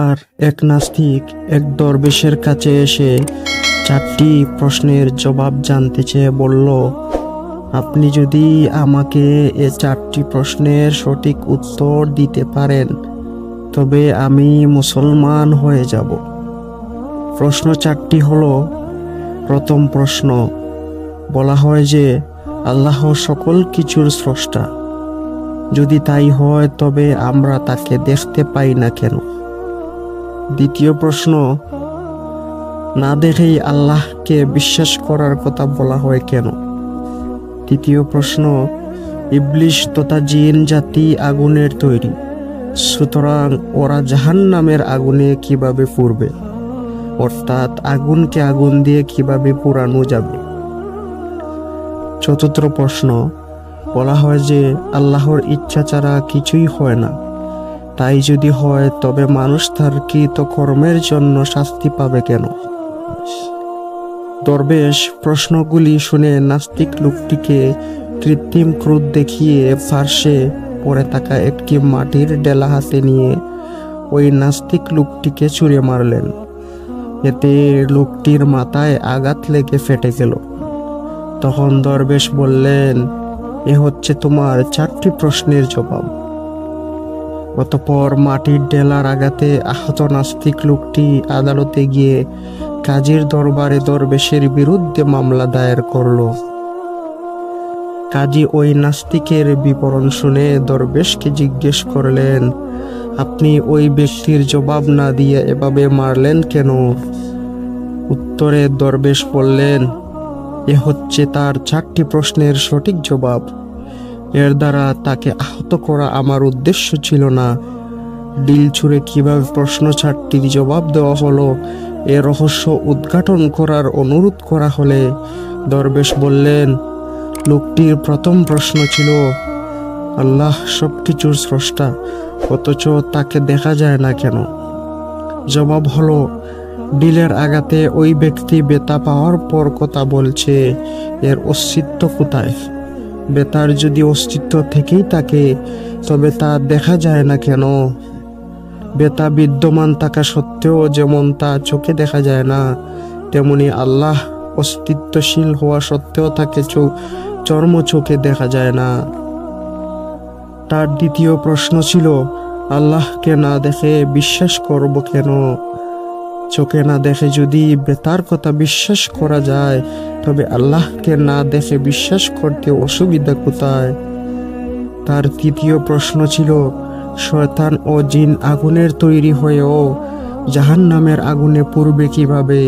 একবার এক নাস্তিক এক দরবেশের কাছে এসে 4টি প্রশ্নের জবাব জানতে চেয়ে বলল, আপনি যদি আমাকে এই 4টি প্রশ্নের সঠিক উত্তর দিতে পারেন তবে আমি মুসলমান হয়ে যাব। প্রশ্ন 4টি হলো, প্রথম প্রশ্ন, বলা হয় যে আল্লাহ সকল কিছুর স্রষ্টা। যদি তাই হয় তবে আমরা তাকে দেখতে পাই না কেন? দ্বিতীয় প্রশ্ন, না দেখেই আল্লাহকে বিশ্বাস করার কথা বলা হয় কেন? তৃতীয় প্রশ্ন, ইবলিশ তথা জিন জাতি আগুনের তৈরি, সুতরাং ওরা জাহান্নামের আগুনে কিভাবে পুড়বে, অর্থাৎ আগুনকে আগুন দিয়ে কিভাবে পোড়ানো যাবে? চতুর্থ প্রশ্ন, বলা হয় যে আল্লাহর ইচ্ছা ছাড়া কিছুই হয় না, তাই যদি হয় তবে মানুষ তার কৃত কর্মের জন্য শাস্তি পাবে কেন? দরবেশ প্রশ্নগুলি শুনে নাস্তিক লোকটিকে কৃত্রিম ক্রোধ দেখিয়ে ফার্সে পড়ে থাকা একটি মাটির ডেলা হাতে নিয়ে ওই নাস্তিক লোকটিকে ছুঁড়ে মারলেন। এতে লোকটির মাথায় আঘাত লেগে ফেটে গেল। তখন দরবেশ বললেন, এ হচ্ছে তোমার 4টি প্রশ্নের জবাব। অতঃপর মাটির ডেলার আঘাতে আহত নাস্তিক লোকটি আদালতে গিয়ে কাজীর দরবারে দরবেশের বিরুদ্ধে মামলা দায়ের করল। কাজী ওই নাস্তিকের বিবরণ শুনে দরবেশকে জিজ্ঞেস করলেন, আপনি ওই ব্যক্তির জবাব না দিয়ে এভাবে মারলেন কেন? উত্তরে দরবেশ বললেন, এ হচ্ছে তার 4টি প্রশ্নের সঠিক জবাব। এর দ্বারা তাকে আহত করা আমার উদ্দেশ্য ছিল না। ডিল ছুঁড়ে কিভাবে প্রশ্ন 4টির জবাব দেওয়া হলো এ রহস্য উদ্ঘাটন করার অনুরোধ করা হলে দরবেশ বললেন, লোকটির প্রথম প্রশ্ন ছিল, আল্লাহ সবকিছুর স্রষ্টা, অথচ তাকে দেখা যায় না কেন? জবাব হলো, ডিলের আঘাতে ওই ব্যক্তি ব্যথা পাওয়ার পর কথা বলছে, এর অস্তিত্ব কোথায়? ব্যথার যদি অস্তিত্ব থেকেই থাকে তবে তা দেখা যায় না কেন? ব্যথা বিদ্যমান থাকা সত্ত্বেও যেমন তা চোখে দেখা যায় না, তেমনি আল্লাহ অস্তিত্বশীল হওয়া সত্ত্বেও তাকে চর্ম চোখে দেখা যায় না। তার দ্বিতীয় প্রশ্ন ছিল, আল্লাহকে না দেখে বিশ্বাস করব কেন? চোখে না দেখে যদি ব্যথার কথা বিশ্বাস করা যায় তবে আল্লাহকে না দেখে বিশ্বাস করতে অসুবিধা কোথায়? তার তৃতীয় প্রশ্ন ছিল, শয়তান ও জিন আগুনের তৈরি হয়েও জাহান্নামের আগুনে পুড়বে কিভাবে?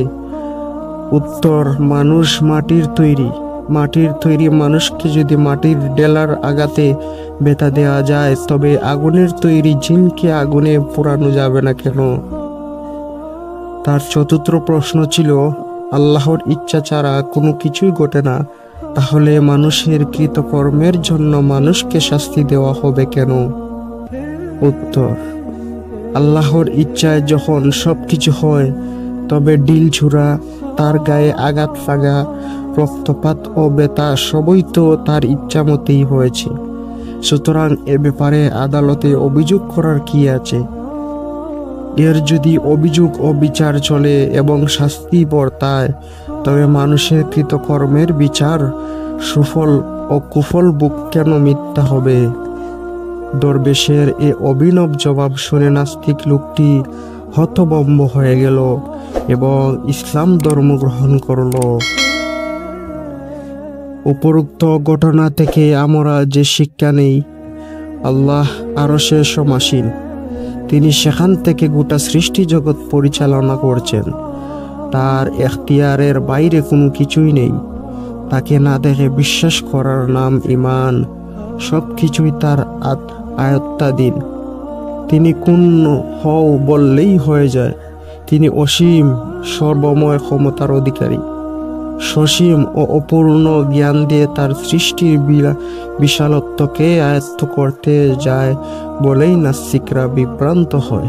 উত্তর, মানুষ মাটির তৈরি। মাটির তৈরি মানুষকে যদি মাটির ডেলার আঘাতে ব্যথা দেওয়া যায় তবে আগুনের তৈরি জিনকে আগুনে পোড়ানো যাবে না কেন? তার চতুর্থ প্রশ্ন ছিল, আল্লাহর ইচ্ছা ছাড়া কোনো কিছুই ঘটে না, তাহলে মানুষের কৃতকর্মের জন্য মানুষকে শাস্তি দেওয়া হবে কেন? উত্তর, আল্লাহর ইচ্ছায় যখন সবকিছু হয় তবে ডিল ছুঁড়া, তার গায়ে আঘাত লাগা, রক্তপাত ও ব্যথা সবই তো তার ইচ্ছা মতেই হয়েছে। সুতরাং এ ব্যাপারে আদালতে অভিযোগ করার কি আছে? এর যদি অভিযোগ ও বিচার চলে এবং শাস্তি বর্তায় তবে মানুষের কৃতকর্মের বিচার সুফল ও কুফল বুক কেন মিথ্যা হবে? দরবেশের এ অভিনব জবাব শুনে নাস্তিক লোকটি হতভম্ব হয়ে গেল এবং ইসলাম ধর্ম গ্রহণ করল। উপরোক্ত ঘটনা থেকে আমরা যে শিক্ষা নেই, আল্লাহ আরশে সমাসীন, তিনি সেখান থেকে গোটা সৃষ্টি জগৎ পরিচালনা করছেন। তার এখতিয়ারের বাইরে কোনো কিছুই নেই। তাকে না দেখে বিশ্বাস করার নাম ঈমান। সব কিছুই তার আয়ত্তাধীন। তিনি কোন হও বললেই হয়ে যায়। তিনি অসীম সর্বময় ক্ষমতার অধিকারী। সসীম ও অপূর্ণ জ্ঞান দিয়ে তার সৃষ্টির বিশালত্বকে আয়ত্ত করতে যায় বলেই নাস্তিকরা বিভ্রান্ত হয়।